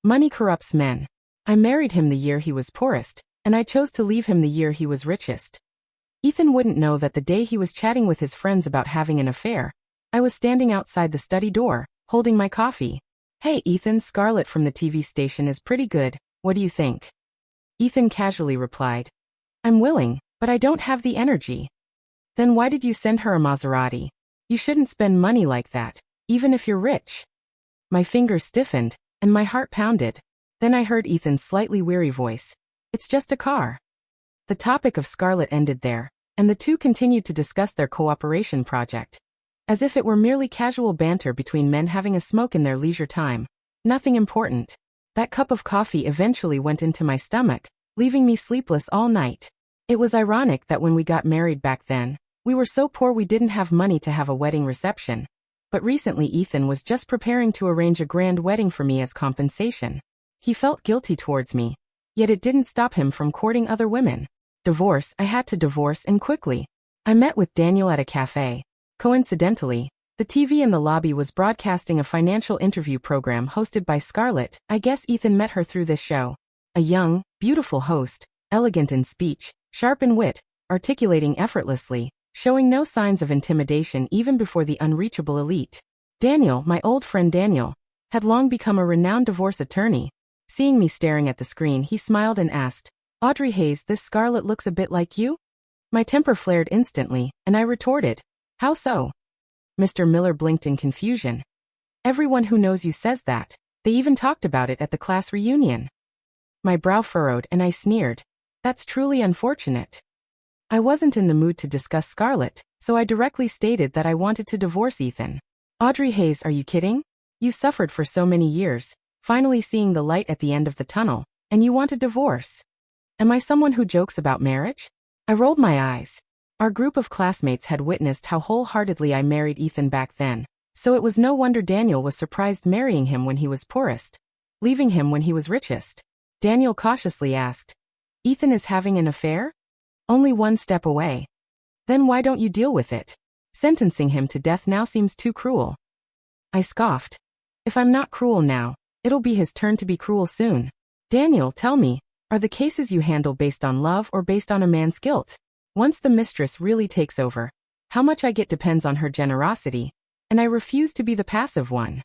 Money corrupts men. I married him the year he was poorest, and I chose to leave him the year he was richest. Ethan wouldn't know that the day he was chatting with his friends about having an affair, I was standing outside the study door, holding my coffee. Hey Ethan, Scarlett from the TV station is pretty good, what do you think? Ethan casually replied. I'm willing, but I don't have the energy. Then why did you send her a Maserati? You shouldn't spend money like that, even if you're rich. My fingers stiffened, and my heart pounded. Then I heard Ethan's slightly weary voice. It's just a car. The topic of Scarlett ended there, and the two continued to discuss their cooperation project. As if it were merely casual banter between men having a smoke in their leisure time. Nothing important. That cup of coffee eventually went into my stomach, leaving me sleepless all night. It was ironic that when we got married back then, we were so poor we didn't have money to have a wedding reception. But recently Ethan was just preparing to arrange a grand wedding for me as compensation. He felt guilty towards me. Yet it didn't stop him from courting other women. Divorce, I had to divorce, and quickly. I met with Daniel at a cafe. Coincidentally, the TV in the lobby was broadcasting a financial interview program hosted by Scarlett. I guess Ethan met her through this show. A young, beautiful host, elegant in speech, sharp in wit, articulating effortlessly, showing no signs of intimidation even before the unreachable elite. Daniel, my old friend Daniel, had long become a renowned divorce attorney. Seeing me staring at the screen, he smiled and asked, Audrey Hayes, this Scarlett looks a bit like you? My temper flared instantly, and I retorted, how so? Mr. Miller blinked in confusion. Everyone who knows you says that. They even talked about it at the class reunion. My brow furrowed and I sneered. That's truly unfortunate. I wasn't in the mood to discuss Scarlett, so I directly stated that I wanted to divorce Ethan. Audrey Hayes, are you kidding? You suffered for so many years, finally seeing the light at the end of the tunnel, and you want a divorce. Am I someone who jokes about marriage? I rolled my eyes. Our group of classmates had witnessed how wholeheartedly I married Ethan back then, so it was no wonder Daniel was surprised marrying him when he was poorest, leaving him when he was richest. Daniel cautiously asked, Ethan is having an affair? Only one step away. Then why don't you deal with it? Sentencing him to death now seems too cruel. I scoffed. If I'm not cruel now, it'll be his turn to be cruel soon. Daniel, tell me, are the cases you handle based on love or based on a man's guilt? Once the mistress really takes over, how much I get depends on her generosity, and I refuse to be the passive one.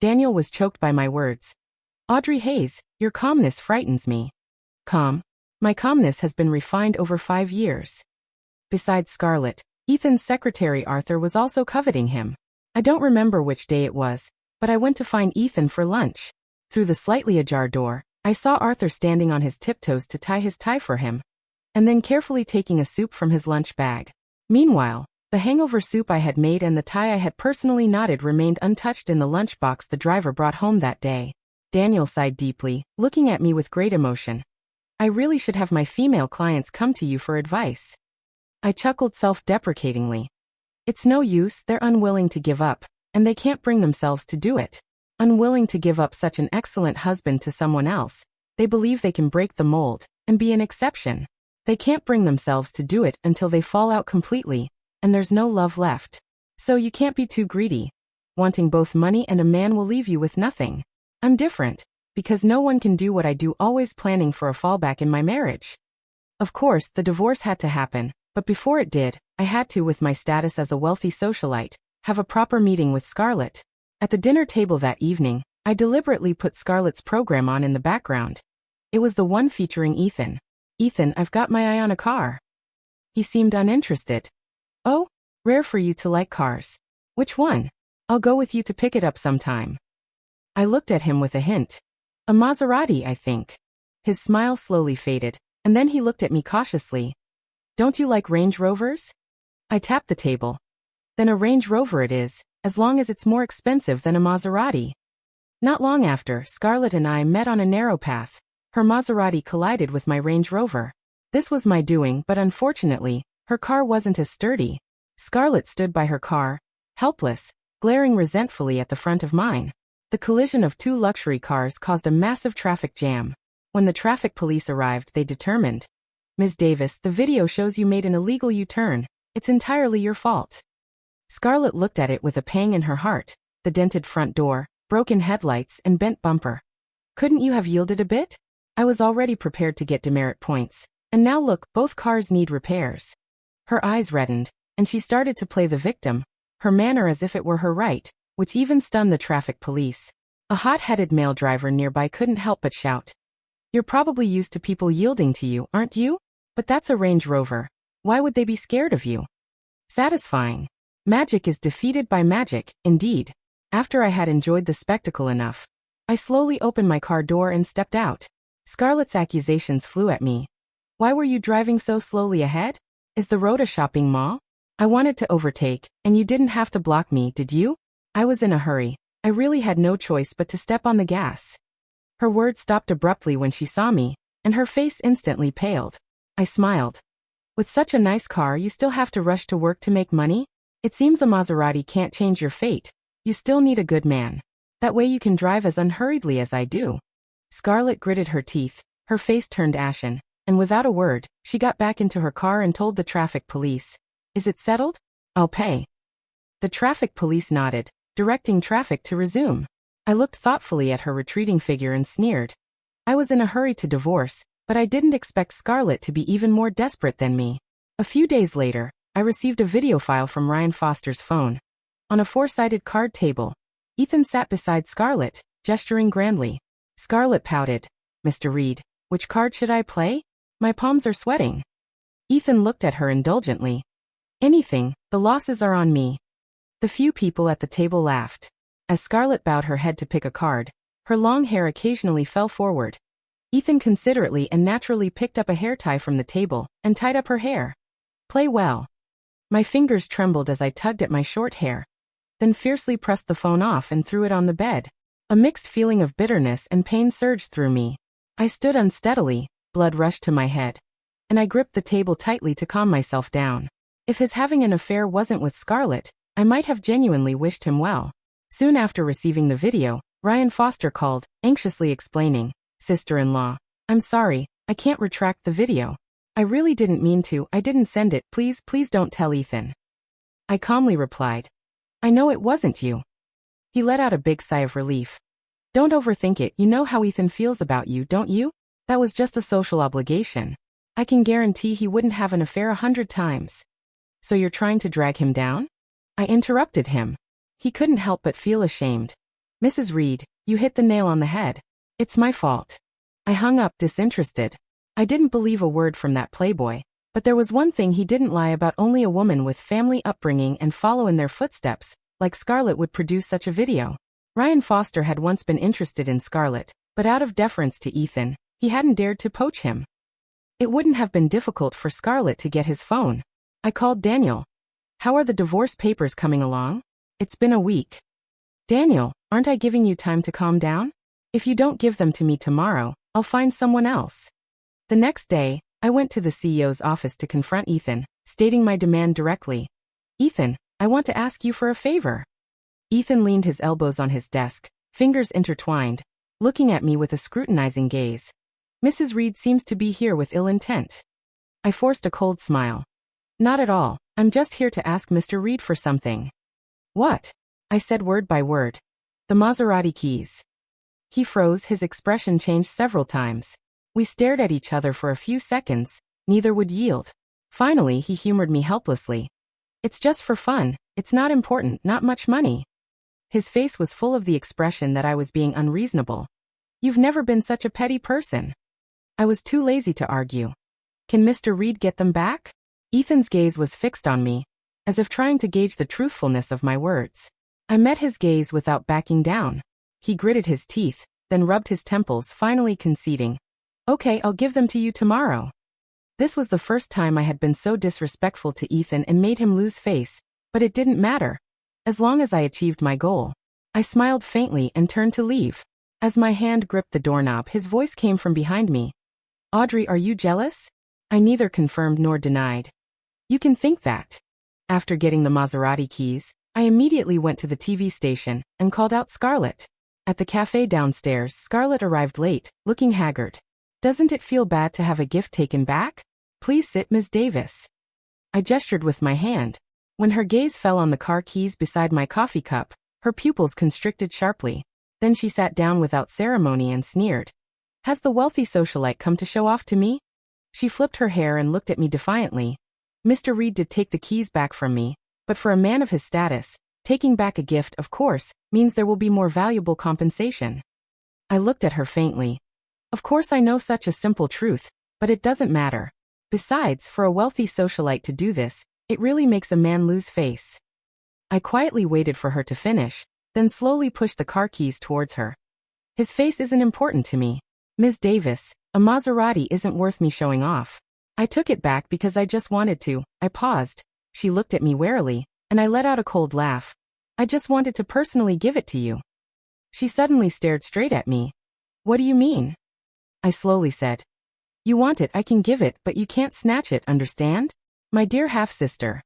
Daniel was choked by my words. Audrey Hayes, your calmness frightens me. Calm? My calmness has been refined over 5 years. Besides Scarlett, Ethan's secretary Arthur was also coveting him. I don't remember which day it was, but I went to find Ethan for lunch. Through the slightly ajar door, I saw Arthur standing on his tiptoes to tie his tie for him, and then carefully taking a soup from his lunch bag. Meanwhile, the hangover soup I had made and the tie I had personally knotted remained untouched in the lunchbox the driver brought home that day. Daniel sighed deeply, looking at me with great emotion. I really should have my female clients come to you for advice. I chuckled self-deprecatingly. It's no use, they're unwilling to give up, and they can't bring themselves to do it. Unwilling to give up such an excellent husband to someone else, they believe they can break the mold and be an exception. They can't bring themselves to do it until they fall out completely, and there's no love left. So you can't be too greedy. Wanting both money and a man will leave you with nothing. I'm different, because no one can do what I do, always planning for a fallback in my marriage. Of course, the divorce had to happen, but before it did, I had to, with my status as a wealthy socialite, have a proper meeting with Scarlett. At the dinner table that evening, I deliberately put Scarlett's program on in the background. It was the one featuring Ethan. Ethan, I've got my eye on a car. He seemed uninterested. Oh, rare for you to like cars. Which one? I'll go with you to pick it up sometime. I looked at him with a hint. A Maserati, I think. His smile slowly faded, and then he looked at me cautiously. Don't you like Range Rovers? I tapped the table. Then a Range Rover it is, as long as it's more expensive than a Maserati. Not long after, Scarlett and I met on a narrow path. Her Maserati collided with my Range Rover. This was my doing, but unfortunately, her car wasn't as sturdy. Scarlett stood by her car, helpless, glaring resentfully at the front of mine. The collision of two luxury cars caused a massive traffic jam. When the traffic police arrived, they determined, Ms. Davis, the video shows you made an illegal U-turn. It's entirely your fault. Scarlett looked at it with a pang in her heart, the dented front door, broken headlights, and bent bumper. Couldn't you have yielded a bit? I was already prepared to get demerit points. And now look, both cars need repairs. Her eyes reddened, and she started to play the victim, her manner as if it were her right, which even stunned the traffic police. A hot-headed male driver nearby couldn't help but shout. You're probably used to people yielding to you, aren't you? But that's a Range Rover. Why would they be scared of you? Satisfying. Magic is defeated by magic, indeed. After I had enjoyed the spectacle enough, I slowly opened my car door and stepped out. Scarlett's accusations flew at me. Why were you driving so slowly ahead? Is the road a shopping mall? I wanted to overtake, and you didn't have to block me, did you? I was in a hurry. I really had no choice but to step on the gas. Her words stopped abruptly when she saw me, and her face instantly paled. I smiled. With such a nice car, you still have to rush to work to make money? It seems a Maserati can't change your fate. You still need a good man. That way you can drive as unhurriedly as I do. Scarlett gritted her teeth, her face turned ashen, and without a word, she got back into her car and told the traffic police. Is it settled? I'll pay. The traffic police nodded, directing traffic to resume. I looked thoughtfully at her retreating figure and sneered. I was in a hurry to divorce, but I didn't expect Scarlett to be even more desperate than me. A few days later, I received a video file from Ryan Foster's phone. On a four-sided card table, Ethan sat beside Scarlett, gesturing grandly. Scarlett pouted. Mr. Reed, which card should I play? My palms are sweating. Ethan looked at her indulgently. Anything, the losses are on me. The few people at the table laughed. As Scarlett bowed her head to pick a card, her long hair occasionally fell forward. Ethan considerately and naturally picked up a hair tie from the table and tied up her hair. Play well. My fingers trembled as I tugged at my short hair, then fiercely pressed the phone off and threw it on the bed. A mixed feeling of bitterness and pain surged through me. I stood unsteadily, blood rushed to my head, and I gripped the table tightly to calm myself down. If his having an affair wasn't with Scarlett, I might have genuinely wished him well. Soon after receiving the video, Ryan Foster called, anxiously explaining, Sister-in-law, I'm sorry, I can't retract the video. I really didn't mean to, I didn't send it, please don't tell Ethan. I calmly replied, I know it wasn't you. He let out a big sigh of relief. Don't overthink it, you know how Ethan feels about you, don't you? That was just a social obligation. I can guarantee he wouldn't have an affair 100 times. So you're trying to drag him down? I interrupted him. He couldn't help but feel ashamed. Mrs. Reed, you hit the nail on the head. It's my fault. I hung up disinterested. I didn't believe a word from that playboy, but there was one thing he didn't lie about: only a woman with family upbringing and follow in their footsteps, like Scarlett, would produce such a video. Ryan Foster had once been interested in Scarlett, but out of deference to Ethan, he hadn't dared to poach him. It wouldn't have been difficult for Scarlett to get his phone. I called Daniel. How are the divorce papers coming along? It's been a week. Daniel, aren't I giving you time to calm down? If you don't give them to me tomorrow, I'll find someone else. The next day, I went to the CEO's office to confront Ethan, stating my demand directly. Ethan, I want to ask you for a favor. Ethan leaned his elbows on his desk, fingers intertwined, looking at me with a scrutinizing gaze. Mrs. Reed seems to be here with ill intent. I forced a cold smile. Not at all, I'm just here to ask Mr. Reed for something. What? I said word by word. The Maserati keys. He froze, his expression changed several times. We stared at each other for a few seconds, neither would yield. Finally, he humored me helplessly. It's just for fun, it's not important, not much money. His face was full of the expression that I was being unreasonable. You've never been such a petty person. I was too lazy to argue. Can Mr. Reed get them back? Ethan's gaze was fixed on me, as if trying to gauge the truthfulness of my words. I met his gaze without backing down. He gritted his teeth, then rubbed his temples, finally conceding. Okay, I'll give them to you tomorrow. This was the first time I had been so disrespectful to Ethan and made him lose face, but it didn't matter. As long as I achieved my goal. I smiled faintly and turned to leave. As my hand gripped the doorknob, his voice came from behind me. Audrey, are you jealous? I neither confirmed nor denied. You can think that. After getting the Maserati keys, I immediately went to the TV station and called out Scarlett. At the cafe downstairs, Scarlett arrived late, looking haggard. Doesn't it feel bad to have a gift taken back? Please sit, Ms. Davis. I gestured with my hand. When her gaze fell on the car keys beside my coffee cup, her pupils constricted sharply. Then she sat down without ceremony and sneered. Has the wealthy socialite come to show off to me? She flipped her hair and looked at me defiantly. Mr. Reed did take the keys back from me, but for a man of his status, taking back a gift, of course, means there will be more valuable compensation. I looked at her faintly. Of course I know such a simple truth, but it doesn't matter. Besides, for a wealthy socialite to do this, it really makes a man lose face. I quietly waited for her to finish, then slowly pushed the car keys towards her. His face isn't important to me. Ms. Davis, a Maserati isn't worth me showing off. I took it back because I just wanted to. I paused. She looked at me warily, and I let out a cold laugh. I just wanted to personally give it to you. She suddenly stared straight at me. What do you mean? I slowly said. You want it, I can give it, but you can't snatch it, understand? My dear half-sister.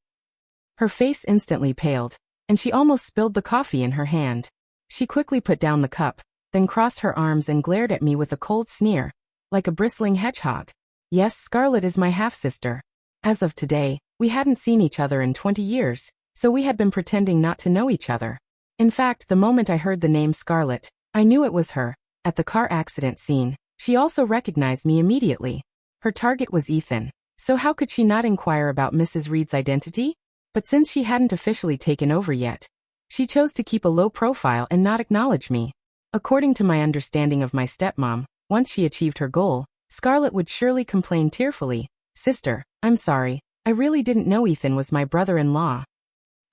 Her face instantly paled, and she almost spilled the coffee in her hand. She quickly put down the cup, then crossed her arms and glared at me with a cold sneer, like a bristling hedgehog. Yes, Scarlett is my half-sister. As of today, we hadn't seen each other in 20 years, so we had been pretending not to know each other. In fact, the moment I heard the name Scarlett, I knew it was her. At the car accident scene, she also recognized me immediately. Her target was Ethan, so how could she not inquire about Mrs. Reed's identity? But since she hadn't officially taken over yet, she chose to keep a low profile and not acknowledge me. According to my understanding of my stepmom, once she achieved her goal, Scarlett would surely complain tearfully, Sister, I'm sorry, I really didn't know Ethan was my brother-in-law.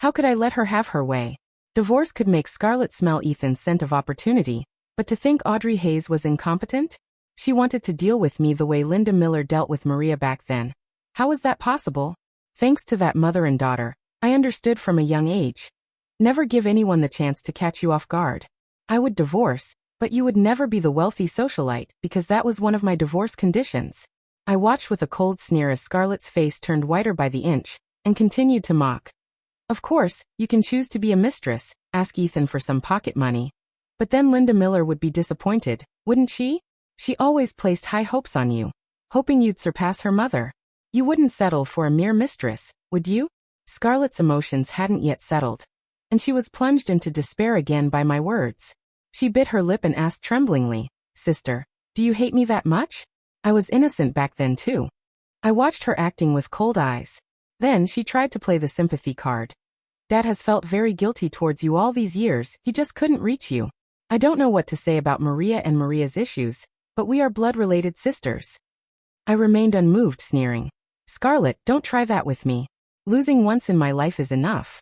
How could I let her have her way? Divorce could make Scarlett smell Ethan's scent of opportunity, but to think Audrey Hayes was incompetent? She wanted to deal with me the way Linda Miller dealt with Maria back then. How was that possible? Thanks to that mother and daughter, I understood from a young age. Never give anyone the chance to catch you off guard. I would divorce, but you would never be the wealthy socialite because that was one of my divorce conditions. I watched with a cold sneer as Scarlett's face turned whiter by the inch, and continued to mock. Of course, you can choose to be a mistress, ask Ethan for some pocket money. But then Linda Miller would be disappointed, wouldn't she? She always placed high hopes on you, hoping you'd surpass her mother. You wouldn't settle for a mere mistress, would you? Scarlett's emotions hadn't yet settled, and she was plunged into despair again by my words. She bit her lip and asked tremblingly, Sister, do you hate me that much? I was innocent back then too. I watched her acting with cold eyes. Then she tried to play the sympathy card. Dad has felt very guilty towards you all these years, he just couldn't reach you. I don't know what to say about Maria and Maria's issues, but we are blood-related sisters. I remained unmoved, sneering. Scarlett, don't try that with me. Losing once in my life is enough.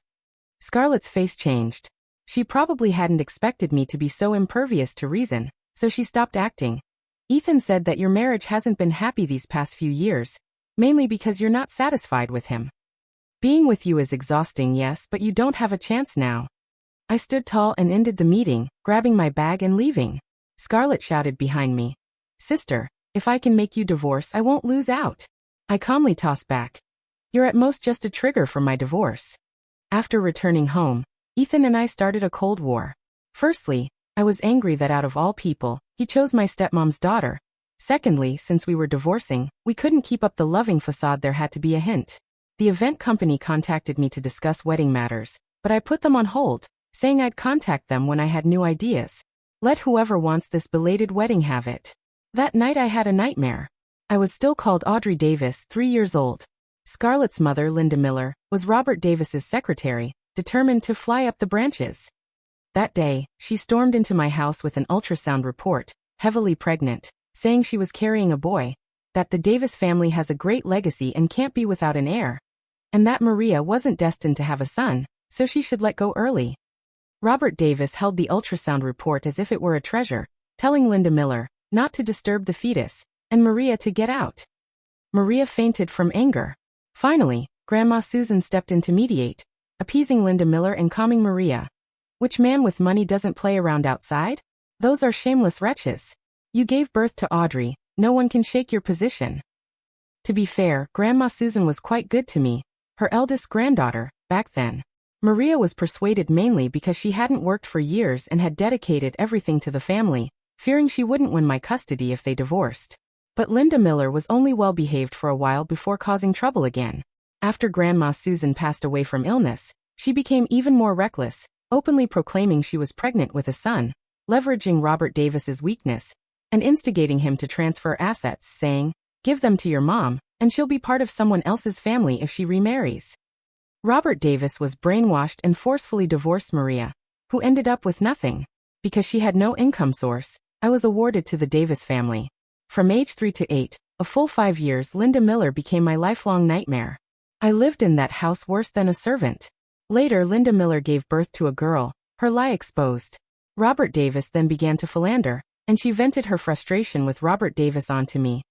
Scarlett's face changed. She probably hadn't expected me to be so impervious to reason, so she stopped acting. Ethan said that your marriage hasn't been happy these past few years, mainly because you're not satisfied with him. Being with you is exhausting, yes, but you don't have a chance now. I stood tall and ended the meeting, grabbing my bag and leaving. Scarlett shouted behind me. Sister, if I can make you divorce, I won't lose out. I calmly tossed back. You're at most just a trigger for my divorce. After returning home, Ethan and I started a cold war. Firstly, I was angry that out of all people, he chose my stepmom's daughter. Secondly, since we were divorcing, we couldn't keep up the loving facade. There had to be a hint. The event company contacted me to discuss wedding matters, but I put them on hold, saying I'd contact them when I had new ideas. Let whoever wants this belated wedding have it. That night I had a nightmare. I was still called Audrey Davis, 3 years old. Scarlett's mother, Linda Miller, was Robert Davis's secretary, determined to fly up the branches. That day, she stormed into my house with an ultrasound report, heavily pregnant, saying she was carrying a boy, that the Davis family has a great legacy and can't be without an heir, and that Maria wasn't destined to have a son, so she should let go early. Robert Davis held the ultrasound report as if it were a treasure, telling Linda Miller not to disturb the fetus, and Maria to get out. Maria fainted from anger. Finally, Grandma Susan stepped in to mediate, appeasing Linda Miller and calming Maria. Which man with money doesn't play around outside? Those are shameless wretches. You gave birth to Audrey, no one can shake your position. To be fair, Grandma Susan was quite good to me, her eldest granddaughter, back then. Maria was persuaded mainly because she hadn't worked for years and had dedicated everything to the family, fearing she wouldn't win my custody if they divorced. But Linda Miller was only well-behaved for a while before causing trouble again. After Grandma Susan passed away from illness, she became even more reckless, openly proclaiming she was pregnant with a son. leveraging Robert Davis's weakness and instigating him to transfer assets, saying, "Give them to your mom, and she'll be part of someone else's family if she remarries." Robert Davis was brainwashed and forcefully divorced Maria, who ended up with nothing. Because she had no income source, I was awarded to the Davis family. From age 3 to 8, a full 5 years, Linda Miller became my lifelong nightmare. I lived in that house worse than a servant. Later, Linda Miller gave birth to a girl, her lie exposed. Robert Davis then began to philander, and she vented her frustration with Robert Davis onto me,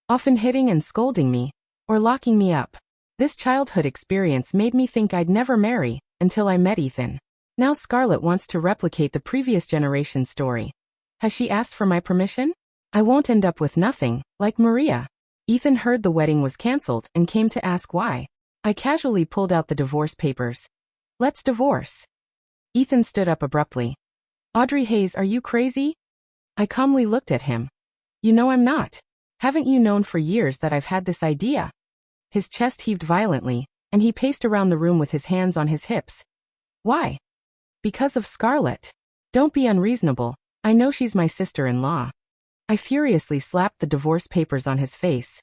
often hitting and scolding me, or locking me up. This childhood experience made me think I'd never marry, until I met Ethan. Now Scarlett wants to replicate the previous generation's story. Has she asked for my permission? I won't end up with nothing, like Maria. Ethan heard the wedding was cancelled and came to ask why. I casually pulled out the divorce papers. Let's divorce. Ethan stood up abruptly. Audrey Hayes, are you crazy? I calmly looked at him. You know I'm not. Haven't you known for years that I've had this idea? His chest heaved violently, and he paced around the room with his hands on his hips. Why? Because of Scarlett. Don't be unreasonable. I know she's my sister-in-law. I furiously slapped the divorce papers on his face.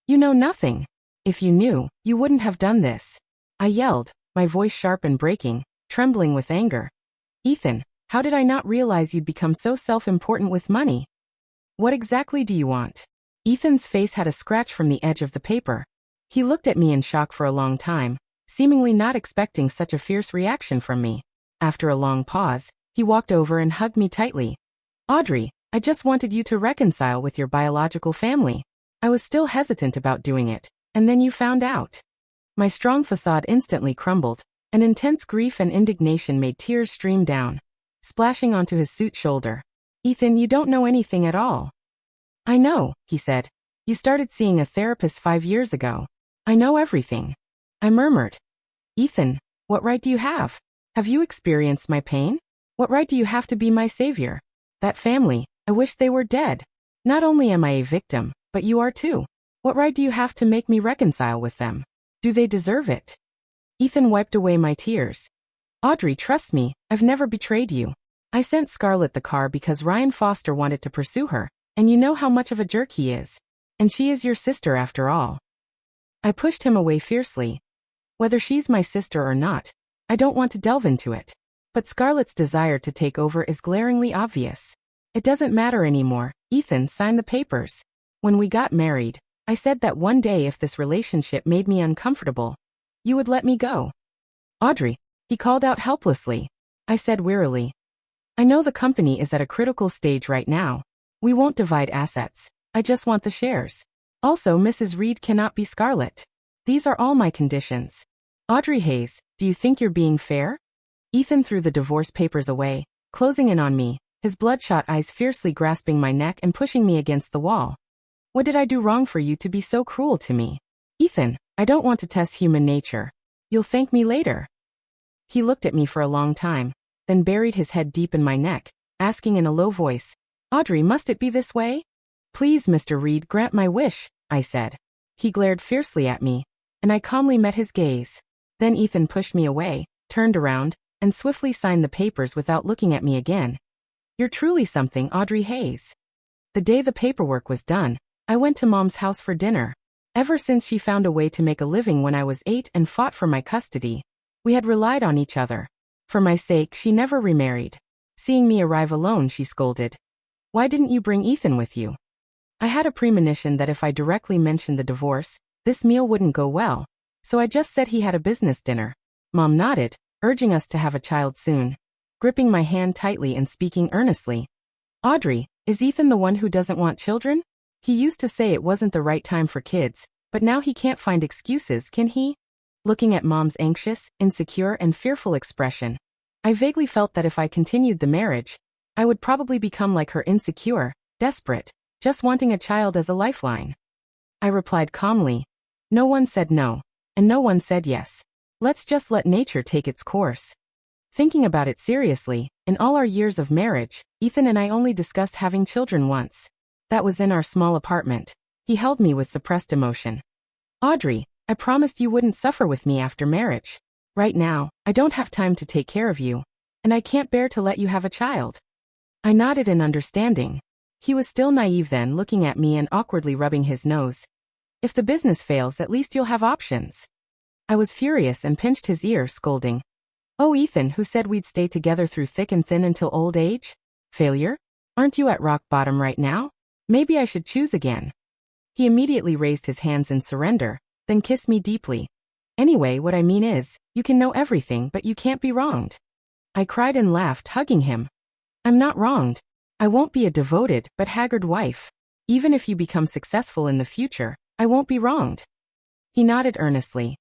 You know nothing. If you knew, you wouldn't have done this. I yelled, my voice sharp and breaking, trembling with anger. Ethan, how did I not realize you'd become so self-important with money? What exactly do you want? Ethan's face had a scratch from the edge of the paper. He looked at me in shock for a long time, seemingly not expecting such a fierce reaction from me. After a long pause, he walked over and hugged me tightly. Audrey, I just wanted you to reconcile with your biological family. I was still hesitant about doing it, and then you found out. My strong facade instantly crumbled, and intense grief and indignation made tears stream down, splashing onto his suit shoulder. Ethan, you don't know anything at all. I know, he said. You started seeing a therapist 5 years ago. I know everything. I murmured. Ethan, what right do you have? Have you experienced my pain? What right do you have to be my savior? That family, I wish they were dead. Not only am I a victim, but you are too. What right do you have to make me reconcile with them? Do they deserve it? Ethan wiped away my tears. Audrey, trust me, I've never betrayed you. I sent Scarlett the car because Ryan Foster wanted to pursue her, and you know how much of a jerk he is. And she is your sister after all. I pushed him away fiercely. Whether she's my sister or not, I don't want to delve into it. But Scarlett's desire to take over is glaringly obvious. It doesn't matter anymore. Ethan, signed the papers. When we got married, I said that one day if this relationship made me uncomfortable, you would let me go. Audrey, he called out helplessly. I said wearily. I know the company is at a critical stage right now. We won't divide assets. I just want the shares. Also, Mrs. Reed cannot be Scarlett. These are all my conditions. Audrey Hayes, do you think you're being fair? Ethan threw the divorce papers away, closing in on me, his bloodshot eyes fiercely grasping my neck and pushing me against the wall. What did I do wrong for you to be so cruel to me? Ethan, I don't want to test human nature. You'll thank me later. He looked at me for a long time, then buried his head deep in my neck, asking in a low voice, Audrey, must it be this way? Please, Mr. Reed, grant my wish, I said. He glared fiercely at me, and I calmly met his gaze. Then Ethan pushed me away, turned around, and swiftly signed the papers without looking at me again. You're truly something, Audrey Hayes. The day the paperwork was done, I went to Mom's house for dinner. Ever since she found a way to make a living when I was 8 and fought for my custody, we had relied on each other. For my sake, she never remarried. Seeing me arrive alone, she scolded. Why didn't you bring Ethan with you? I had a premonition that if I directly mentioned the divorce, this meal wouldn't go well, so I just said he had a business dinner. Mom nodded, urging us to have a child soon, gripping my hand tightly and speaking earnestly. Audrey, is Ethan the one who doesn't want children? He used to say it wasn't the right time for kids, but now he can't find excuses, can he? Looking at Mom's anxious, insecure, and fearful expression, I vaguely felt that if I continued the marriage, I would probably become like her, insecure, desperate, just wanting a child as a lifeline. I replied calmly. No one said no, and no one said yes. Let's just let nature take its course. Thinking about it seriously, in all our years of marriage, Ethan and I only discussed having children once. That was in our small apartment. He held me with suppressed emotion. Audrey, I promised you wouldn't suffer with me after marriage. Right now, I don't have time to take care of you, and I can't bear to let you have a child. I nodded in understanding. He was still naive then, looking at me and awkwardly rubbing his nose. If the business fails, at least you'll have options. I was furious and pinched his ear, scolding. Oh, Ethan, who said we'd stay together through thick and thin until old age? Failure? Aren't you at rock bottom right now? Maybe I should choose again. He immediately raised his hands in surrender, then kissed me deeply. Anyway, what I mean is, you can know everything, but you can't be wronged. I cried and laughed, hugging him. I'm not wronged. I won't be a devoted but haggard wife. Even if you become successful in the future, I won't be wronged. He nodded earnestly.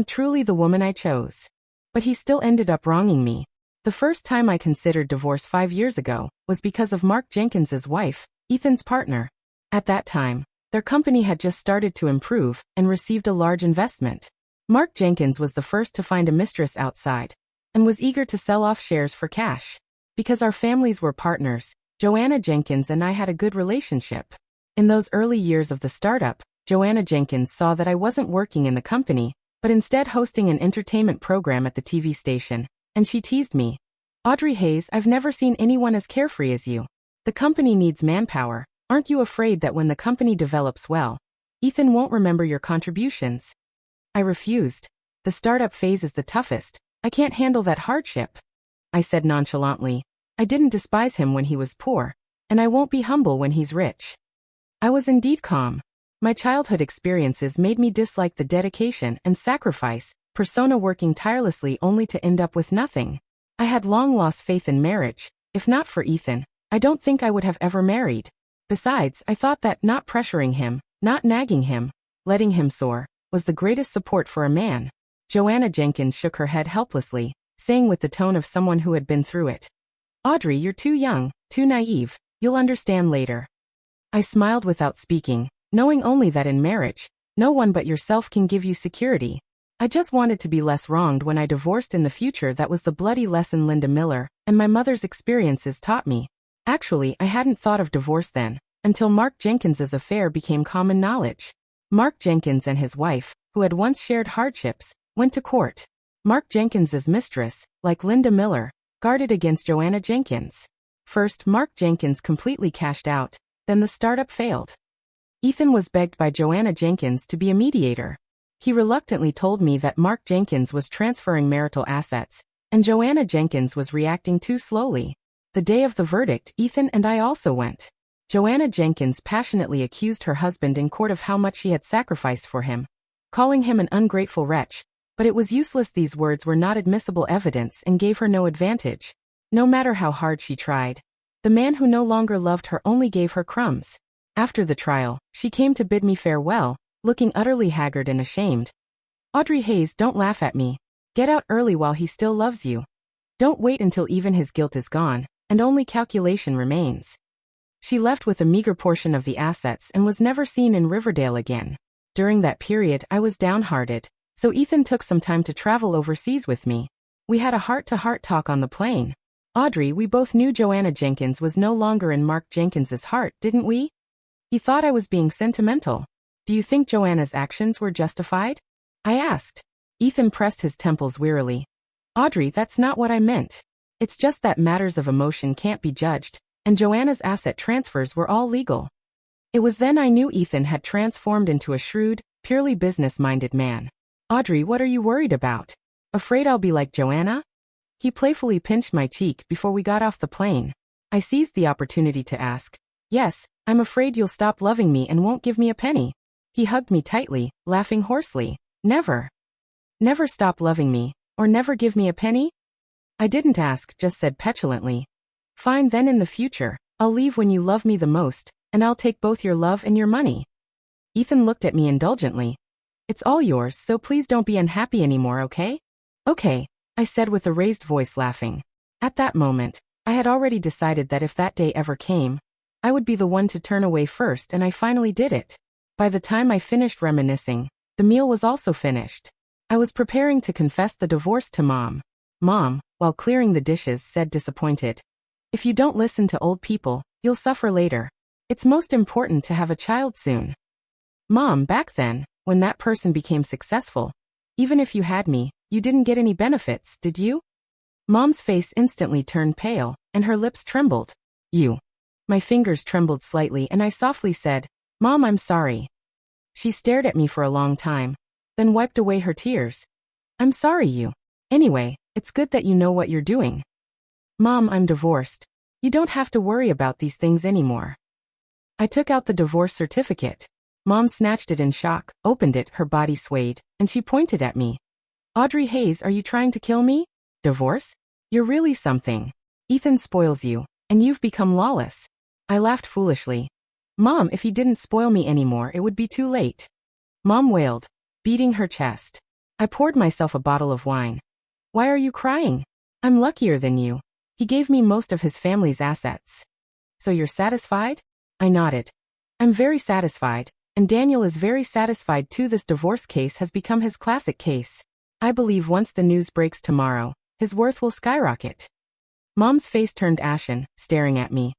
Truly the woman I chose. But he still ended up wronging me. The first time I considered divorce 5 years ago was because of Mark Jenkins's wife, Ethan's partner. At that time, their company had just started to improve and received a large investment. Mark Jenkins was the first to find a mistress outside and was eager to sell off shares for cash. Because our families were partners, Joanna Jenkins and I had a good relationship. In those early years of the startup, Joanna Jenkins saw that I wasn't working in the company, but instead hosting an entertainment program at the TV station, and she teased me. Audrey Hayes, I've never seen anyone as carefree as you. The company needs manpower. Aren't you afraid that when the company develops well, Ethan won't remember your contributions? I refused. The startup phase is the toughest. I can't handle that hardship. I said nonchalantly. I didn't despise him when he was poor, and I won't be humble when he's rich. I was indeed calm. My childhood experiences made me dislike the dedication and sacrifice persona working tirelessly only to end up with nothing. I had long lost faith in marriage. If not for Ethan, I don't think I would have ever married. Besides, I thought that not pressuring him, not nagging him, letting him soar, was the greatest support for a man. Joanna Jenkins shook her head helplessly, saying with the tone of someone who had been through it, Audrey, you're too young, too naive. You'll understand later. I smiled without speaking, knowing only that in marriage, no one but yourself can give you security. I just wanted to be less wronged when I divorced in the future. That was the bloody lesson Linda Miller and my mother's experiences taught me. Actually, I hadn't thought of divorce then, until Mark Jenkins's affair became common knowledge. Mark Jenkins and his wife, who had once shared hardships, went to court. Mark Jenkins's mistress, like Linda Miller, guarded against Joanna Jenkins. First, Mark Jenkins completely cashed out, then the startup failed. Ethan was begged by Joanna Jenkins to be a mediator. He reluctantly told me that Mark Jenkins was transferring marital assets, and Joanna Jenkins was reacting too slowly. The day of the verdict, Ethan and I also went. Joanna Jenkins passionately accused her husband in court of how much she had sacrificed for him, calling him an ungrateful wretch. But it was useless. These words were not admissible evidence and gave her no advantage. No matter how hard she tried, the man who no longer loved her only gave her crumbs. After the trial, she came to bid me farewell, looking utterly haggard and ashamed. Audrey Hayes, don't laugh at me. Get out early while he still loves you. Don't wait until even his guilt is gone, and only calculation remains. She left with a meager portion of the assets and was never seen in Riverdale again. During that period, I was downhearted. So Ethan took some time to travel overseas with me. We had a heart-to-heart talk on the plane. Audrey, we both knew Joanna Jenkins was no longer in Mark Jenkins's heart, didn't we? He thought I was being sentimental. Do you think Joanna's actions were justified? I asked. Ethan pressed his temples wearily. Audrey, that's not what I meant. It's just that matters of emotion can't be judged, and Joanna's asset transfers were all legal. It was then I knew Ethan had transformed into a shrewd, purely business-minded man. Audrey, what are you worried about? Afraid I'll be like Joanna? He playfully pinched my cheek before we got off the plane. I seized the opportunity to ask, yes, I'm afraid you'll stop loving me and won't give me a penny. He hugged me tightly, laughing hoarsely. Never. Never stop loving me, or never give me a penny? I didn't ask, just said petulantly. Fine, then in the future, I'll leave when you love me the most, and I'll take both your love and your money. Ethan looked at me indulgently. It's all yours, so please don't be unhappy anymore, okay? Okay, I said with a raised voice, laughing. At that moment, I had already decided that if that day ever came, I would be the one to turn away first, and I finally did it. By the time I finished reminiscing, the meal was also finished. I was preparing to confess the divorce to Mom. Mom, while clearing the dishes, said disappointed. If you don't listen to old people, you'll suffer later. It's most important to have a child soon. Mom, back then, when that person became successful, even if you had me, you didn't get any benefits, did you? Mom's face instantly turned pale, and her lips trembled. You. My fingers trembled slightly and I softly said, Mom, I'm sorry. She stared at me for a long time, then wiped away her tears. I'm sorry, you. Anyway, it's good that you know what you're doing. Mom, I'm divorced. You don't have to worry about these things anymore. I took out the divorce certificate. Mom snatched it in shock, opened it, her body swayed, and she pointed at me. Audrey Hayes, are you trying to kill me? Divorce? You're really something. Ethan spoils you, and you've become lawless. I laughed foolishly. Mom, if he didn't spoil me anymore, it would be too late. Mom wailed, beating her chest. I poured myself a bottle of wine. Why are you crying? I'm luckier than you. He gave me most of his family's assets. So you're satisfied? I nodded. I'm very satisfied, and Daniel is very satisfied too. This divorce case has become his classic case. I believe once the news breaks tomorrow, his worth will skyrocket. Mom's face turned ashen, staring at me.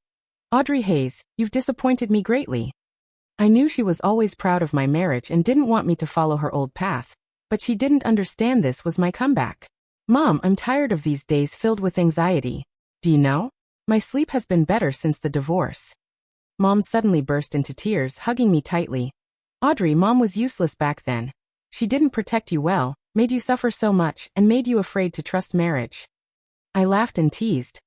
Audrey Hayes, you've disappointed me greatly. I knew she was always proud of my marriage and didn't want me to follow her old path, but she didn't understand this was my comeback. Mom, I'm tired of these days filled with anxiety. Do you know? My sleep has been better since the divorce. Mom suddenly burst into tears, hugging me tightly. Audrey, Mom was useless back then. She didn't protect you well, made you suffer so much, and made you afraid to trust marriage. I laughed and teased.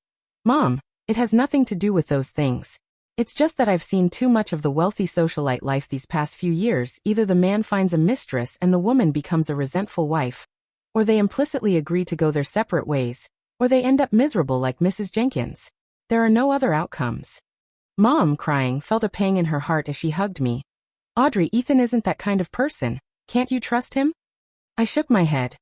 Mom, it has nothing to do with those things. It's just that I've seen too much of the wealthy socialite life these past few years. Either the man finds a mistress and the woman becomes a resentful wife, or they implicitly agree to go their separate ways, or they end up miserable like Mrs. Jenkins. There are no other outcomes. Mom, crying, felt a pang in her heart as she hugged me. Audrey, Ethan isn't that kind of person. Can't you trust him? I shook my head.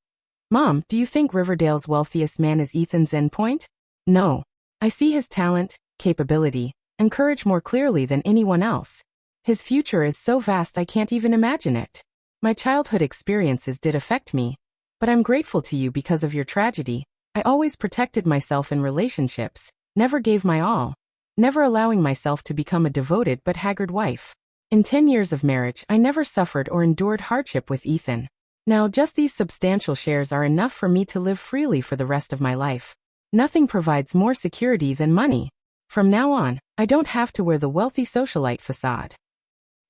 Mom, do you think Riverdale's wealthiest man is Ethan's endpoint? No. I see his talent, capability, and courage more clearly than anyone else. His future is so vast I can't even imagine it. My childhood experiences did affect me, but I'm grateful to you because of your tragedy. I always protected myself in relationships, never gave my all, never allowing myself to become a devoted but haggard wife. In 10 years of marriage, I never suffered or endured hardship with Ethan. Now just these substantial shares are enough for me to live freely for the rest of my life. Nothing provides more security than money. From now on, I don't have to wear the wealthy socialite facade.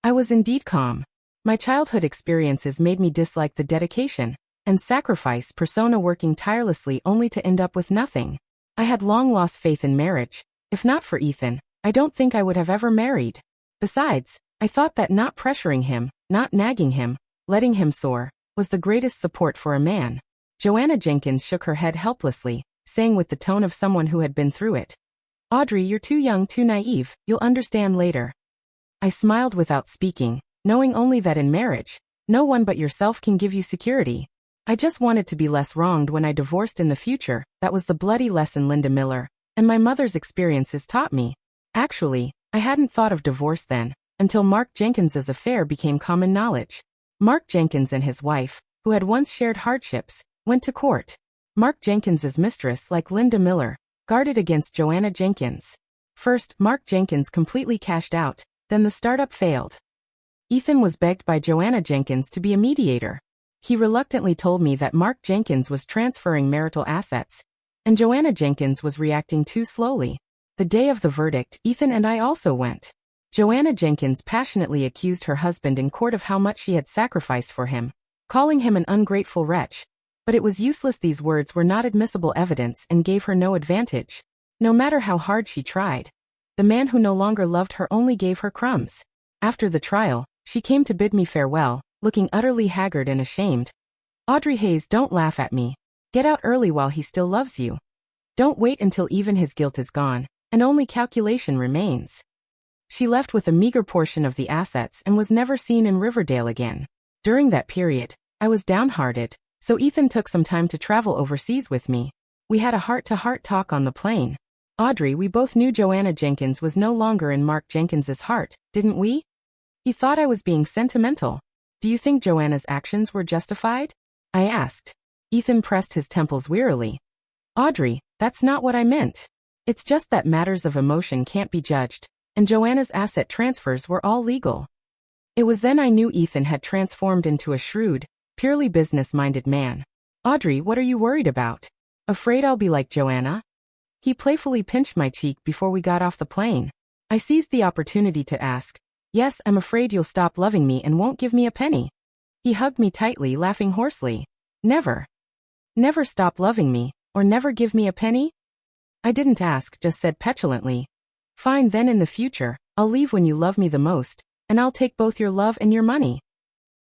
I was indeed calm. My childhood experiences made me dislike the dedication and sacrifice persona, working tirelessly only to end up with nothing. I had long lost faith in marriage. If not for Ethan, I don't think I would have ever married. Besides, I thought that not pressuring him, not nagging him, letting him soar, was the greatest support for a man. Joanna Jenkins shook her head helplessly, saying with the tone of someone who had been through it, Audrey, you're too young, too naive, you'll understand later. I smiled without speaking, knowing only that in marriage, no one but yourself can give you security. I just wanted to be less wronged when I divorced in the future. That was the bloody lesson Linda Miller and my mother's experiences taught me. Actually, I hadn't thought of divorce then, until Mark Jenkins's affair became common knowledge. Mark Jenkins and his wife, who had once shared hardships, went to court. Mark Jenkins's mistress, like Linda Miller, guarded against Joanna Jenkins. First, Mark Jenkins completely cashed out, then the startup failed. Ethan was begged by Joanna Jenkins to be a mediator. He reluctantly told me that Mark Jenkins was transferring marital assets, and Joanna Jenkins was reacting too slowly. The day of the verdict, Ethan and I also went. Joanna Jenkins passionately accused her husband in court of how much she had sacrificed for him, calling him an ungrateful wretch. But it was useless. These words were not admissible evidence and gave her no advantage. No matter how hard she tried, the man who no longer loved her only gave her crumbs. After the trial, she came to bid me farewell, looking utterly haggard and ashamed. Audrey Hayes, don't laugh at me. Get out early while he still loves you. Don't wait until even his guilt is gone, and only calculation remains. She left with a meager portion of the assets and was never seen in Riverdale again. During that period, I was downhearted, so Ethan took some time to travel overseas with me. We had a heart-to-heart talk on the plane. Audrey, we both knew Joanna Jenkins was no longer in Mark Jenkins's heart, didn't we? He thought I was being sentimental. Do you think Joanna's actions were justified? I asked. Ethan pressed his temples wearily. Audrey, that's not what I meant. It's just that matters of emotion can't be judged, and Joanna's asset transfers were all legal. It was then I knew Ethan had transformed into a shrewd, purely business-minded man. Audrey, what are you worried about? Afraid I'll be like Joanna? He playfully pinched my cheek before we got off the plane. I seized the opportunity to ask, "Yes, I'm afraid you'll stop loving me and won't give me a penny." He hugged me tightly, laughing hoarsely. Never. Never stop loving me, or never give me a penny? I didn't ask, just said petulantly, "Fine, then in the future, I'll leave when you love me the most, and I'll take both your love and your money."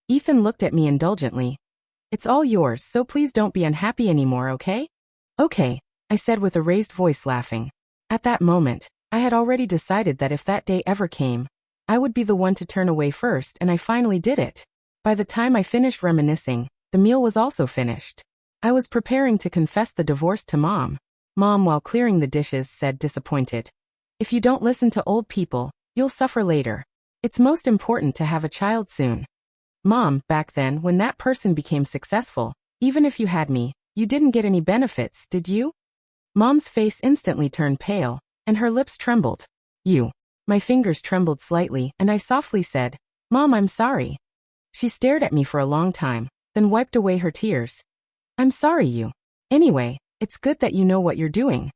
Ethan looked at me indulgently. "It's all yours, so please don't be unhappy anymore, okay?" "Okay," I said with a raised voice, laughing. At that moment, I had already decided that if that day ever came, I would be the one to turn away first, and I finally did it. By the time I finished reminiscing, the meal was also finished. I was preparing to confess the divorce to Mom. Mom, while clearing the dishes, said, disappointed, "If you don't listen to old people, you'll suffer later. It's most important to have a child soon." Mom, back then, when that person became successful, even if you had me, you didn't get any benefits, did you? Mom's face instantly turned pale, and her lips trembled. "You." My fingers trembled slightly, and I softly said, "Mom, I'm sorry." She stared at me for a long time, then wiped away her tears. "I'm sorry you. Anyway, it's good that you know what you're doing."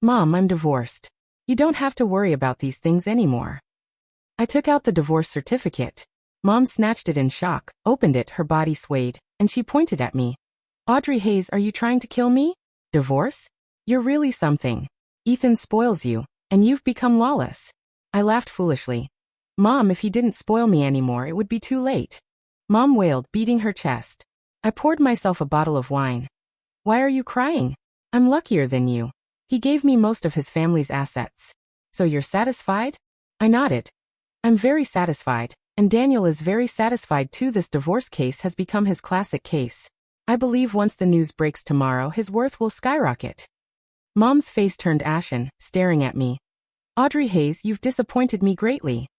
"Mom, I'm divorced. You don't have to worry about these things anymore." I took out the divorce certificate. Mom snatched it in shock, opened it, her body swayed, and she pointed at me. "Audrey Hayes, are you trying to kill me? Divorce? You're really something. Ethan spoils you, and you've become lawless." I laughed foolishly. "Mom, if he didn't spoil me anymore, it would be too late." Mom wailed, beating her chest. I poured myself a bottle of wine. "Why are you crying? I'm luckier than you. He gave me most of his family's assets. So you're satisfied?" I nodded. "I'm very satisfied, and Daniel is very satisfied too. This divorce case has become his classic case. I believe once the news breaks tomorrow, his worth will skyrocket." Mom's face turned ashen, staring at me. "Audrey Hayes, you've disappointed me greatly."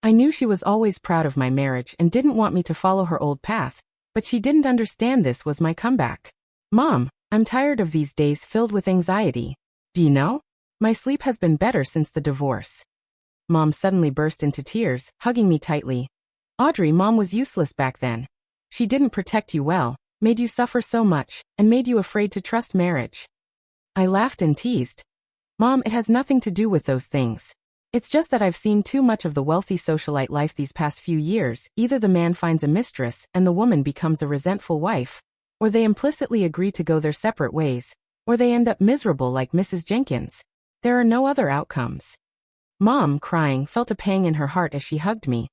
I knew she was always proud of my marriage and didn't want me to follow her old path, but she didn't understand this was my comeback. "Mom, I'm tired of these days filled with anxiety. Do you know? My sleep has been better since the divorce." Mom suddenly burst into tears, hugging me tightly. "Audrey, Mom was useless back then. She didn't protect you well, made you suffer so much, and made you afraid to trust marriage." I laughed and teased. "Mom, it has nothing to do with those things. It's just that I've seen too much of the wealthy socialite life these past few years. Either the man finds a mistress and the woman becomes a resentful wife, or they implicitly agree to go their separate ways, or they end up miserable like Mrs. Jenkins. There are no other outcomes." Mom, crying, felt a pang in her heart as she hugged me.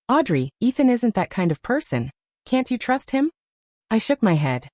"Audrey, Ethan isn't that kind of person. Can't you trust him?" I shook my head.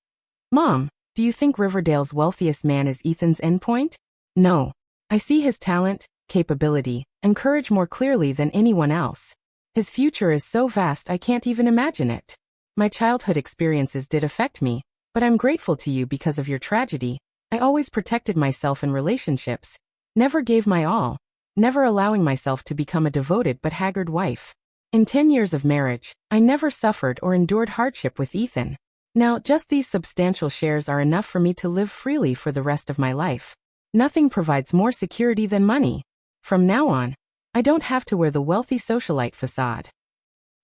"Mom, do you think Riverdale's wealthiest man is Ethan's endpoint? No. I see his talent, capability, and courage more clearly than anyone else. His future is so vast I can't even imagine it. My childhood experiences did affect me, but I'm grateful to you because of your tragedy. I always protected myself in relationships, never gave my all, never allowing myself to become a devoted but haggard wife. In 10 years of marriage, I never suffered or endured hardship with Ethan. Now, just these substantial shares are enough for me to live freely for the rest of my life. Nothing provides more security than money. From now on, I don't have to wear the wealthy socialite facade."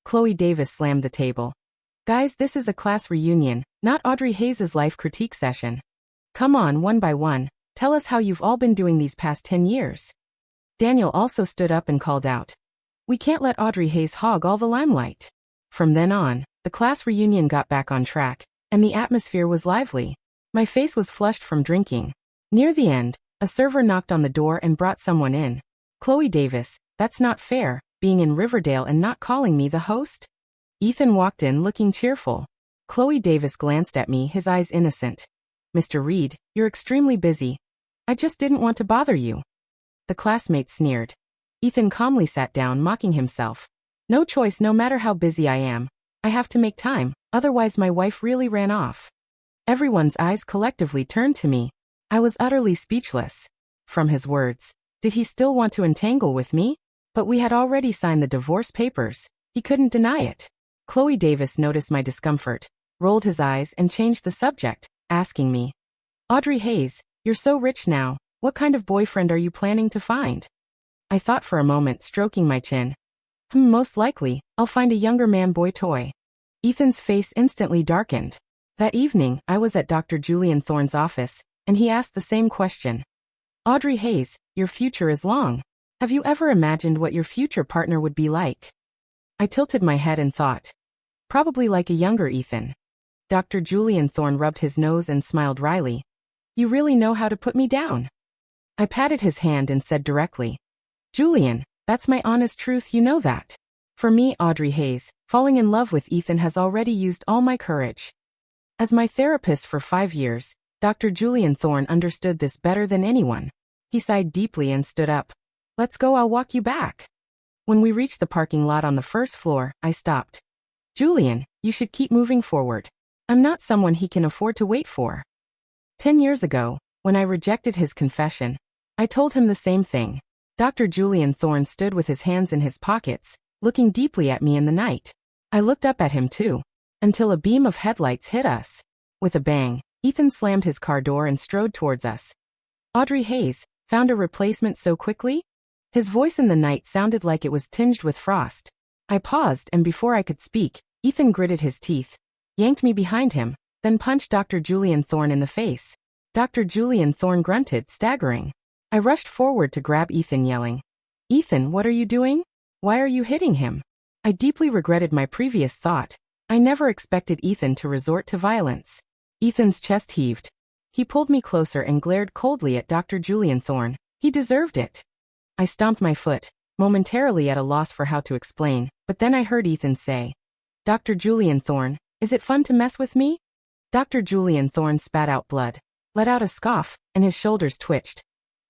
Chloe Davis slammed the table. "Guys, this is a class reunion, not Audrey Hayes' life critique session. Come on, one by one, tell us how you've all been doing these past 10 years. Daniel also stood up and called out, "We can't let Audrey Hayes hog all the limelight." From then on, the class reunion got back on track, and the atmosphere was lively. My face was flushed from drinking. Near the end, a server knocked on the door and brought someone in. "Chloe Davis, that's not fair, being in Riverdale and not calling me the host." Ethan walked in looking cheerful. Chloe Davis glanced at me, his eyes innocent. "Mr. Reed, you're extremely busy. I just didn't want to bother you." The classmate sneered. Ethan calmly sat down, mocking himself. "No choice, no matter how busy I am. I have to make time, otherwise my wife really ran off." Everyone's eyes collectively turned to me. I was utterly speechless. From his words, did he still want to entangle with me? But we had already signed the divorce papers. He couldn't deny it. Chloe Davis noticed my discomfort, rolled his eyes and changed the subject, asking me, "Audrey Hayes, you're so rich now, what kind of boyfriend are you planning to find?" I thought for a moment, stroking my chin. Most likely, I'll find a younger man-boy toy." Ethan's face instantly darkened. That evening, I was at Dr. Julian Thorne's office, and he asked the same question. Audrey Hayes, your future is long. Have you ever imagined what your future partner would be like? I tilted my head and thought. Probably like a younger Ethan. Dr. Julian Thorne rubbed his nose and smiled wryly. You really know how to put me down. I patted his hand and said directly. Julian, that's my honest truth, you know that. For me, Audrey Hayes, falling in love with Ethan has already used all my courage. As my therapist for 5 years, Dr. Julian Thorne understood this better than anyone. He sighed deeply and stood up. Let's go, I'll walk you back. When we reached the parking lot on the first floor, I stopped. Julian, you should keep moving forward. I'm not someone he can afford to wait for. 10 years ago, when I rejected his confession, I told him the same thing. Dr. Julian Thorne stood with his hands in his pockets, looking deeply at me in the night. I looked up at him too, until a beam of headlights hit us. With a bang, Ethan slammed his car door and strode towards us. Audrey Hayes, found a replacement so quickly? His voice in the night sounded like it was tinged with frost. I paused, and before I could speak, Ethan gritted his teeth, yanked me behind him, then punched Dr. Julian Thorne in the face. Dr. Julian Thorne grunted, staggering. I rushed forward to grab Ethan, yelling, Ethan, what are you doing? Why are you hitting him? I deeply regretted my previous thought. I never expected Ethan to resort to violence. Ethan's chest heaved. He pulled me closer and glared coldly at Dr. Julian Thorne. He deserved it. I stomped my foot, momentarily at a loss for how to explain, but then I heard Ethan say, Dr. Julian Thorne, is it fun to mess with me? Dr. Julian Thorne spat out blood, let out a scoff, and his shoulders twitched.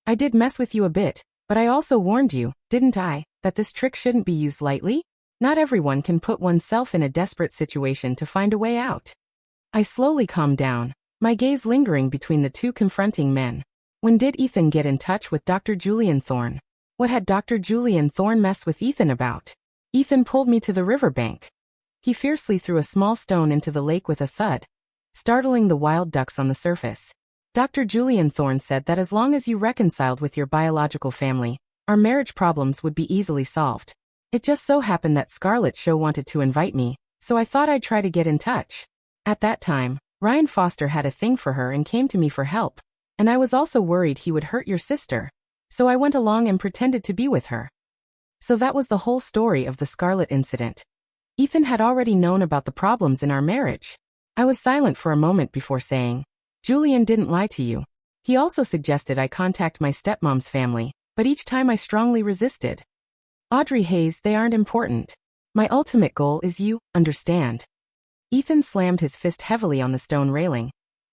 I did mess with you a bit, but I also warned you, didn't I, that this trick shouldn't be used lightly? Not everyone can put oneself in a desperate situation to find a way out. I slowly calmed down, my gaze lingering between the two confronting men. When did Ethan get in touch with Dr. Julian Thorne? What had Dr. Julian Thorne messed with Ethan about? Ethan pulled me to the riverbank. He fiercely threw a small stone into the lake with a thud, startling the wild ducks on the surface. Dr. Julian Thorne said that as long as you reconciled with your biological family, our marriage problems would be easily solved. It just so happened that Scarlett's show wanted to invite me, so I thought I'd try to get in touch. At that time, Ryan Foster had a thing for her and came to me for help, and I was also worried he would hurt your sister, so I went along and pretended to be with her. So that was the whole story of the Scarlett incident. Ethan had already known about the problems in our marriage. I was silent for a moment before saying, Julian didn't lie to you. He also suggested I contact my stepmom's family, but each time I strongly resisted. Audrey Hayes, they aren't important. My ultimate goal is you, understand? Ethan slammed his fist heavily on the stone railing.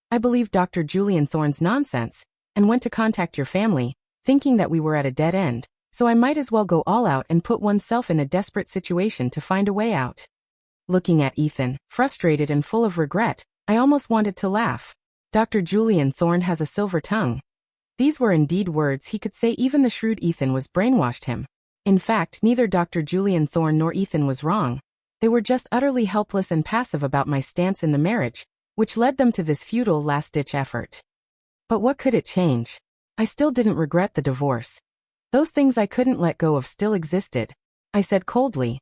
I believed Dr. Julian Thorne's nonsense, and went to contact your family, thinking that we were at a dead end, so I might as well go all out and put oneself in a desperate situation to find a way out. Looking at Ethan, frustrated and full of regret, I almost wanted to laugh. Dr. Julian Thorne has a silver tongue. These were indeed words he could say. Even the shrewd Ethan was brainwashed him. In fact, neither Dr. Julian Thorne nor Ethan was wrong. They were just utterly helpless and passive about my stance in the marriage, which led them to this futile last-ditch effort. But what could it change? I still didn't regret the divorce. Those things I couldn't let go of still existed. I said coldly,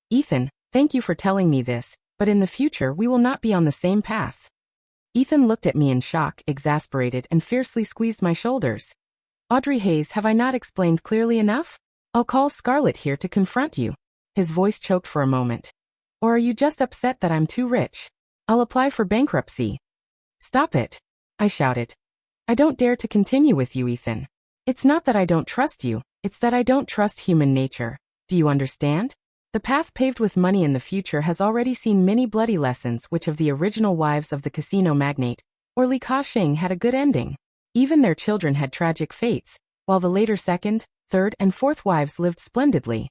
Ethan, thank you for telling me this, but in the future we will not be on the same path. Ethan looked at me in shock, exasperated, and fiercely squeezed my shoulders. Audrey Hayes, have I not explained clearly enough? I'll call Scarlett here to confront you. His voice choked for a moment. Or are you just upset that I'm too rich? I'll apply for bankruptcy. Stop it, I shouted. I don't dare to continue with you, Ethan. It's not that I don't trust you, it's that I don't trust human nature. Do you understand? The path paved with money in the future has already seen many bloody lessons. Which of the original wives of the casino magnate, or Li Ka-shing, had a good ending? Even their children had tragic fates, while the later second, third, and fourth wives lived splendidly.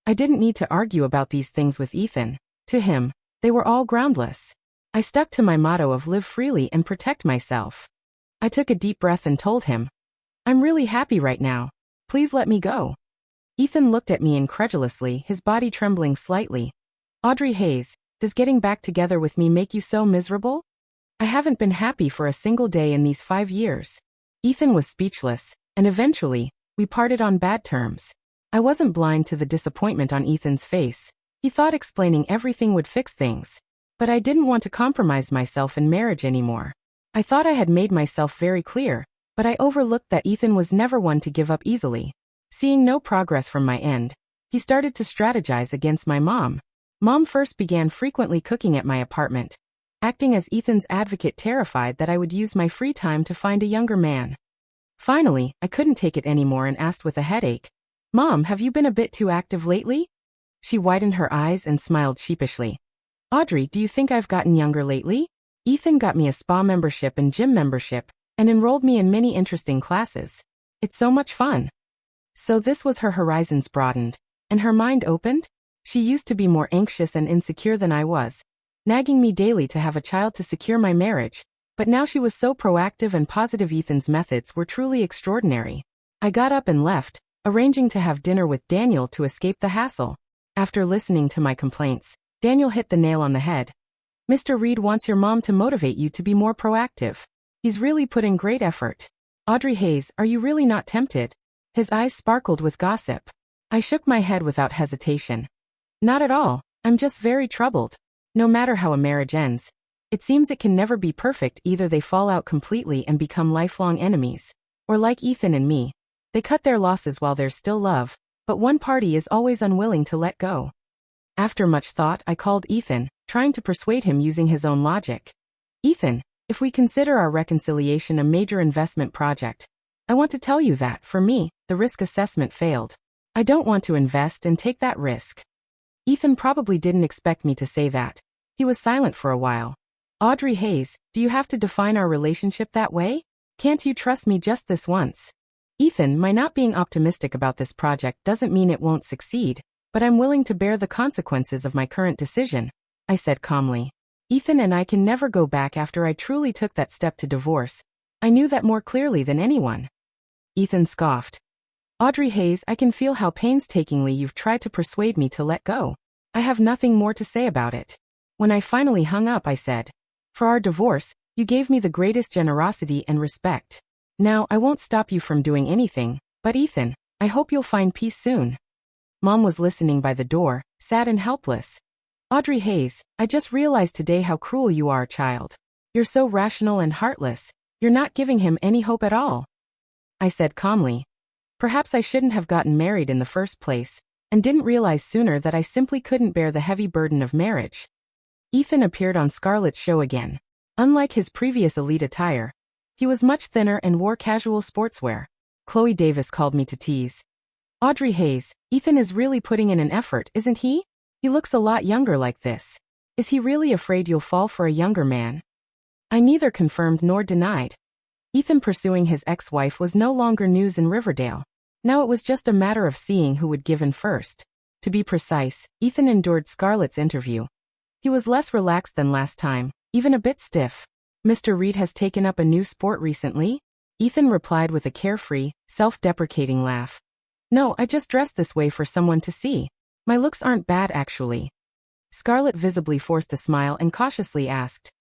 I didn't need to argue about these things with Ethan. To him, they were all groundless. I stuck to my motto of live freely and protect myself. I took a deep breath and told him, I'm really happy right now. Please let me go. Ethan looked at me incredulously, his body trembling slightly. Audrey Hayes, does getting back together with me make you so miserable? I haven't been happy for a single day in these 5 years. Ethan was speechless, and eventually, we parted on bad terms. I wasn't blind to the disappointment on Ethan's face. He thought explaining everything would fix things. But I didn't want to compromise myself in marriage anymore. I thought I had made myself very clear, But I overlooked that Ethan was never one to give up easily. Seeing no progress from my end, he started to strategize against my mom. Mom first began frequently cooking at my apartment, acting as Ethan's advocate, terrified that I would use my free time to find a younger man. Finally, I couldn't take it anymore and asked with a headache, "Mom, have you been a bit too active lately?" She widened her eyes and smiled sheepishly. "Audrey, do you think I've gotten younger lately? Ethan got me a spa membership and gym membership, and enrolled me in many interesting classes. It's so much fun." So this was her horizons broadened, and her mind opened? She used to be more anxious and insecure than I was, nagging me daily to have a child to secure my marriage, but now she was so proactive and positive. Ethan's methods were truly extraordinary. I got up and left, arranging to have dinner with Daniel to escape the hassle. After listening to my complaints, Daniel hit the nail on the head. "Mr. Reed wants your mom to motivate you to be more proactive. He's really put in great effort. Audrey Hayes, are you really not tempted?" His eyes sparkled with gossip. I shook my head without hesitation. "Not at all, I'm just very troubled. No matter how a marriage ends, it seems it can never be perfect. Either they fall out completely and become lifelong enemies, or like Ethan and me, they cut their losses while there's still love, but one party is always unwilling to let go." After much thought, I called Ethan, trying to persuade him using his own logic. "Ethan, if we consider our reconciliation a major investment project, I want to tell you that, for me, the risk assessment failed. I don't want to invest and take that risk." Ethan probably didn't expect me to say that. He was silent for a while. "Audrey Hayes, do you have to define our relationship that way? Can't you trust me just this once?" "Ethan, my not being optimistic about this project doesn't mean it won't succeed, but I'm willing to bear the consequences of my current decision," I said calmly. "Ethan and I can never go back after I truly took that step to divorce. I knew that more clearly than anyone." Ethan scoffed. "Audrey Hayes, I can feel how painstakingly you've tried to persuade me to let go. I have nothing more to say about it." When I finally hung up, I said, "For our divorce, you gave me the greatest generosity and respect. Now, I won't stop you from doing anything, but Ethan, I hope you'll find peace soon." Mom was listening by the door, sad and helpless. "Audrey Hayes, I just realized today how cruel you are, child. You're so rational and heartless. You're not giving him any hope at all," I said calmly. "Perhaps I shouldn't have gotten married in the first place, and didn't realize sooner that I simply couldn't bear the heavy burden of marriage." Ethan appeared on Scarlett's show again. Unlike his previous elite attire, he was much thinner and wore casual sportswear. Chloe Davis called me to tease. "Audrey Hayes, Ethan is really putting in an effort, isn't he? He looks a lot younger like this. Is he really afraid you'll fall for a younger man?" I neither confirmed nor denied. Ethan pursuing his ex-wife was no longer news in Riverdale. Now it was just a matter of seeing who would give in first. To be precise, Ethan endured Scarlett's interview. He was less relaxed than last time, even a bit stiff. "Mr. Reed has taken up a new sport recently?" Ethan replied with a carefree, self-deprecating laugh. "No, I just dressed this way for someone to see. My looks aren't bad actually." Scarlett visibly forced a smile and cautiously asked,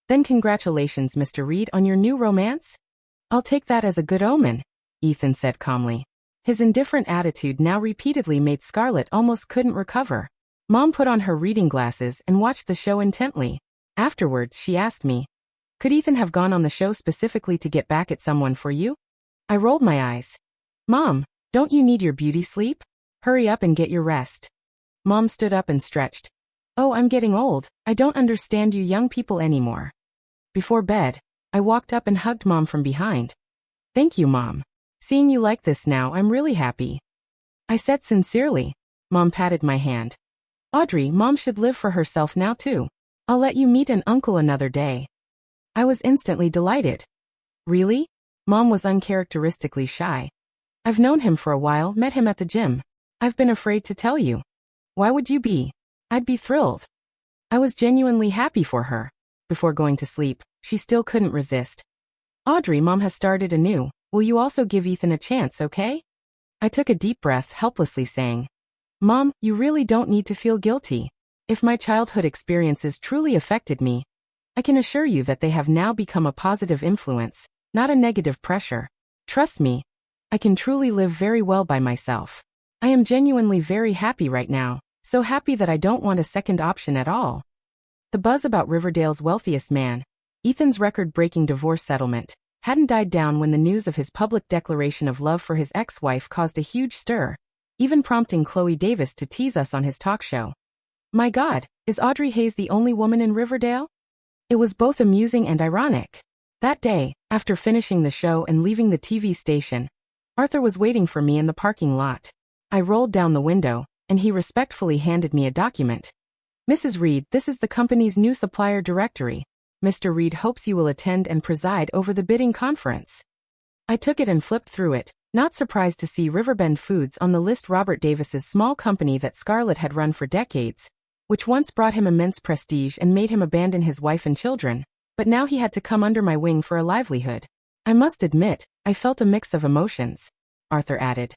"Then congratulations, Mr. Reed, on your new romance?" "I'll take that as a good omen," Ethan said calmly. His indifferent attitude now repeatedly made Scarlett almost couldn't recover. Mom put on her reading glasses and watched the show intently. Afterwards, she asked me, "Could Ethan have gone on the show specifically to get back at someone for you?" I rolled my eyes. "Mom, don't you need your beauty sleep? Hurry up and get your rest." Mom stood up and stretched. "Oh, I'm getting old. I don't understand you young people anymore." Before bed, I walked up and hugged Mom from behind. "Thank you, Mom. Seeing you like this now, I'm really happy," I said sincerely. Mom patted my hand. "Audrey, Mom should live for herself now too. I'll let you meet an uncle another day." I was instantly delighted. "Really?" Mom was uncharacteristically shy. "I've known him for a while, met him at the gym. I've been afraid to tell you." "Why would you be?" "I'd be thrilled." I was genuinely happy for her. Before going to sleep, she still couldn't resist. "Audrey, Mom has started anew. Will you also give Ethan a chance, okay?" I took a deep breath, helplessly saying, "Mom, you really don't need to feel guilty. If my childhood experiences truly affected me, I can assure you that they have now become a positive influence, not a negative pressure. Trust me, I can truly live very well by myself. I am genuinely very happy right now, so happy that I don't want a second option at all." The buzz about Riverdale's wealthiest man, Ethan's record-breaking divorce settlement, hadn't died down when the news of his public declaration of love for his ex-wife caused a huge stir, even prompting Chloe Davis to tease us on his talk show. My God, is Audrey Hayes the only woman in Riverdale? It was both amusing and ironic. That day, after finishing the show and leaving the TV station, Arthur was waiting for me in the parking lot. I rolled down the window, and he respectfully handed me a document. Mrs. Reed, this is the company's new supplier directory. Mr. Reed hopes you will attend and preside over the bidding conference. I took it and flipped through it, not surprised to see Riverbend Foods on the list. Robert Davis's small company that Scarlett had run for decades, which once brought him immense prestige and made him abandon his wife and children, but now he had to come under my wing for a livelihood. I must admit, I felt a mix of emotions. Arthur added.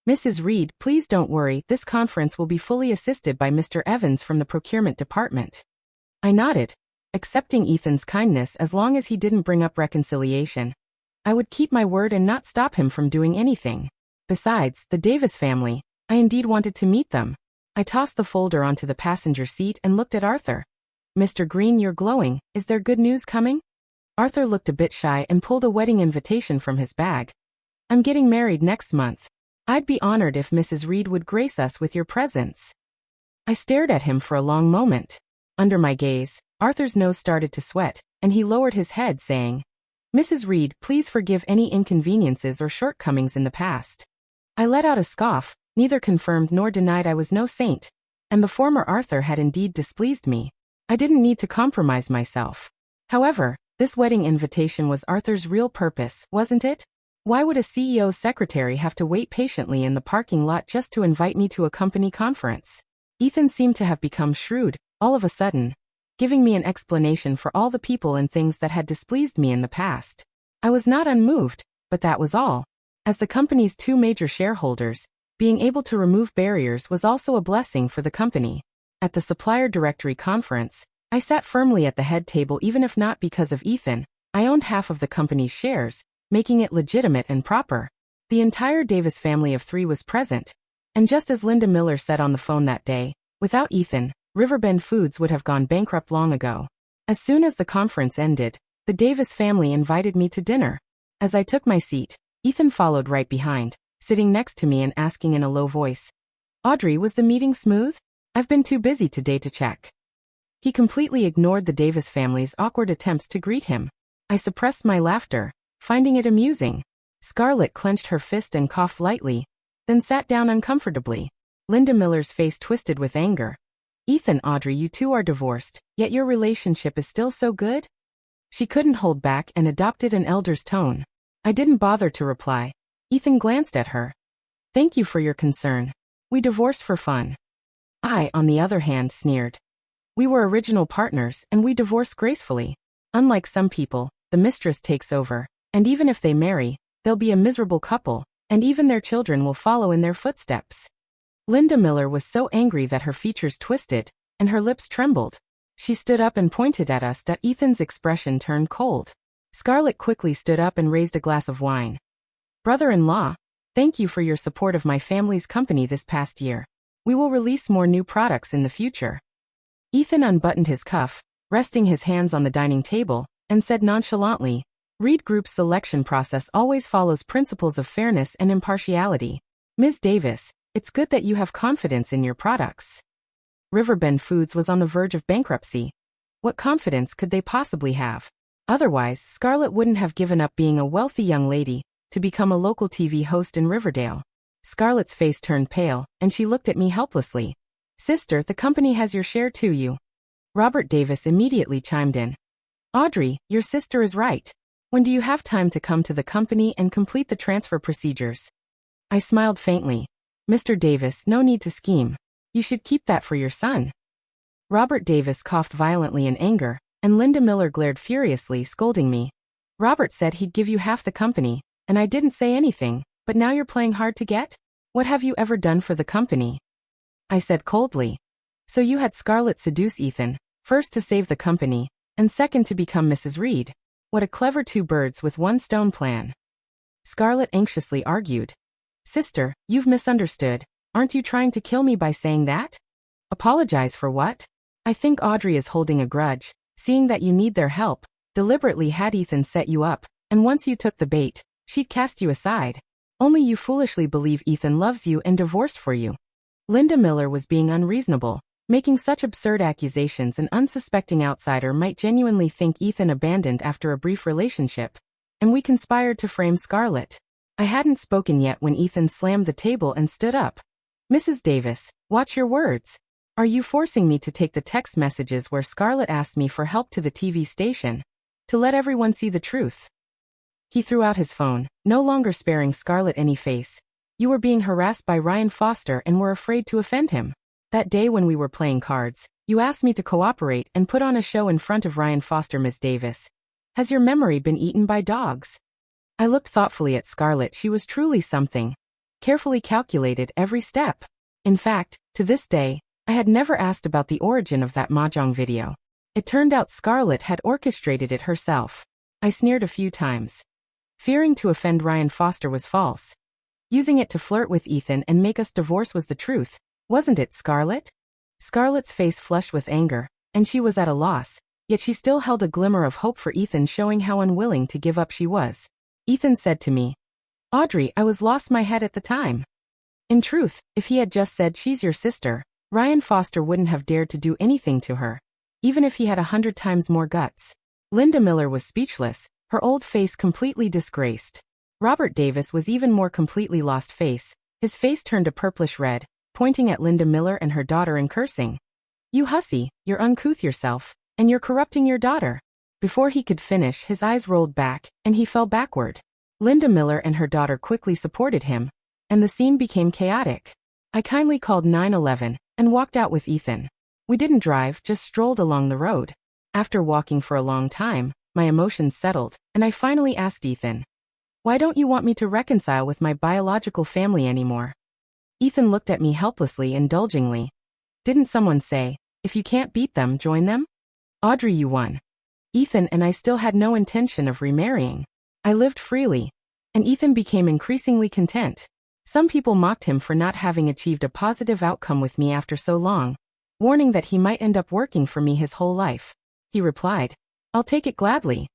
Mrs. Reed, please don't worry, this conference will be fully assisted by Mr. Evans from the procurement department. I nodded, accepting Ethan's kindness as long as he didn't bring up reconciliation. I would keep my word and not stop him from doing anything. Besides, the Davis family, I indeed wanted to meet them. I tossed the folder onto the passenger seat and looked at Arthur. Mr. Green, you're glowing, is there good news coming? Arthur looked a bit shy and pulled a wedding invitation from his bag. I'm getting married next month. I'd be honored if Mrs. Reed would grace us with your presence. I stared at him for a long moment. Under my gaze, Arthur's nose started to sweat, and he lowered his head, saying, Mrs. Reed, please forgive any inconveniences or shortcomings in the past. I let out a scoff, neither confirmed nor denied I was no saint, and the former Arthur had indeed displeased me. I didn't need to compromise myself. However, this wedding invitation was Arthur's real purpose, wasn't it? Why would a CEO's secretary have to wait patiently in the parking lot just to invite me to a company conference? Ethan seemed to have become shrewd, all of a sudden, giving me an explanation for all the people and things that had displeased me in the past. I was not unmoved, but that was all. As the company's two major shareholders, being able to remove barriers was also a blessing for the company. At the supplier directory conference, I sat firmly at the head table even if not because of Ethan. I owned half of the company's shares, making it legitimate and proper. The entire Davis family of 3 was present, and just as Linda Miller said on the phone that day, without Ethan, Riverbend Foods would have gone bankrupt long ago. As soon as the conference ended, the Davis family invited me to dinner. As I took my seat, Ethan followed right behind, sitting next to me and asking in a low voice, Audrey, was the meeting smooth? I've been too busy today to check. He completely ignored the Davis family's awkward attempts to greet him. I suppressed my laughter, finding it amusing. Scarlett clenched her fist and coughed lightly, then sat down uncomfortably. Linda Miller's face twisted with anger. Ethan, Audrey, you two are divorced, yet your relationship is still so good? She couldn't hold back and adopted an elder's tone. I didn't bother to reply. Ethan glanced at her. Thank you for your concern. We divorced for fun. I, on the other hand, sneered. We were original partners and we divorced gracefully. Unlike some people, the mistress takes over, and even if they marry, they'll be a miserable couple, and even their children will follow in their footsteps. Linda Miller was so angry that her features twisted, and her lips trembled. She stood up and pointed at us that Ethan's expression turned cold. Scarlett quickly stood up and raised a glass of wine. Brother-in-law, thank you for your support of my family's company this past year. We will release more new products in the future. Ethan unbuttoned his cuff, resting his hands on the dining table, and said nonchalantly, Reed Group's selection process always follows principles of fairness and impartiality. Ms. Davis, it's good that you have confidence in your products. Riverbend Foods was on the verge of bankruptcy. What confidence could they possibly have? Otherwise, Scarlett wouldn't have given up being a wealthy young lady to become a local TV host in Riverdale. Scarlett's face turned pale, and she looked at me helplessly. Sister, the company has your share too, you. Robert Davis immediately chimed in. Audrey, your sister is right. When do you have time to come to the company and complete the transfer procedures? I smiled faintly. Mr. Davis, no need to scheme. You should keep that for your son. Robert Davis coughed violently in anger, and Linda Miller glared furiously, scolding me. Robert said he'd give you half the company, and I didn't say anything, but now you're playing hard to get? What have you ever done for the company? I said coldly. So you had Scarlett seduce Ethan, first to save the company, and second to become Mrs. Reed. What a clever two birds with one stone plan. Scarlett anxiously argued. Sister, you've misunderstood. Aren't you trying to kill me by saying that? Apologize for what? I think Audrey is holding a grudge, seeing that you need their help, deliberately had Ethan set you up, And once you took the bait, she'd cast you aside. Only you foolishly believe Ethan loves you and divorced for you. Linda Miller was being unreasonable. Making such absurd accusations, an unsuspecting outsider might genuinely think Ethan abandoned after a brief relationship. And we conspired to frame Scarlett. I hadn't spoken yet when Ethan slammed the table and stood up. Mrs. Davis, watch your words. Are you forcing me to take the text messages where Scarlett asked me for help to the TV station? To let everyone see the truth? He threw out his phone, no longer sparing Scarlett any face. You were being harassed by Ryan Foster and were afraid to offend him. That day when we were playing cards, you asked me to cooperate and put on a show in front of Ryan Foster. Miss Davis. Has your memory been eaten by dogs? I looked thoughtfully at Scarlett. She was truly something. Carefully calculated every step. In fact, to this day, I had never asked about the origin of that mahjong video. It turned out Scarlett had orchestrated it herself. I sneered a few times. Fearing to offend Ryan Foster was false. Using it to flirt with Ethan and make us divorce was the truth, wasn't it, Scarlett? Scarlett's face flushed with anger, and she was at a loss, yet she still held a glimmer of hope for Ethan, showing how unwilling to give up she was. Ethan said to me, Audrey, I was lost my head at the time. In truth, if he had just said she's your sister, Ryan Foster wouldn't have dared to do anything to her, even if he had 100 times more guts. Linda Miller was speechless, her old face completely disgraced. Robert Davis was even more completely lost face, his face turned a purplish red, pointing at Linda Miller and her daughter and cursing. You hussy, you're uncouth yourself, and you're corrupting your daughter. Before he could finish, his eyes rolled back, and he fell backward. Linda Miller and her daughter quickly supported him, and the scene became chaotic. I kindly called 911 and walked out with Ethan. We didn't drive, just strolled along the road. After walking for a long time, my emotions settled, and I finally asked Ethan, why don't you want me to reconcile with my biological family anymore? Ethan looked at me helplessly, indulgingly. Didn't someone say, if you can't beat them, join them? Audrey, you won. Ethan and I still had no intention of remarrying. I lived freely, and Ethan became increasingly content. Some people mocked him for not having achieved a positive outcome with me after so long, warning that he might end up working for me his whole life. He replied, I'll take it gladly.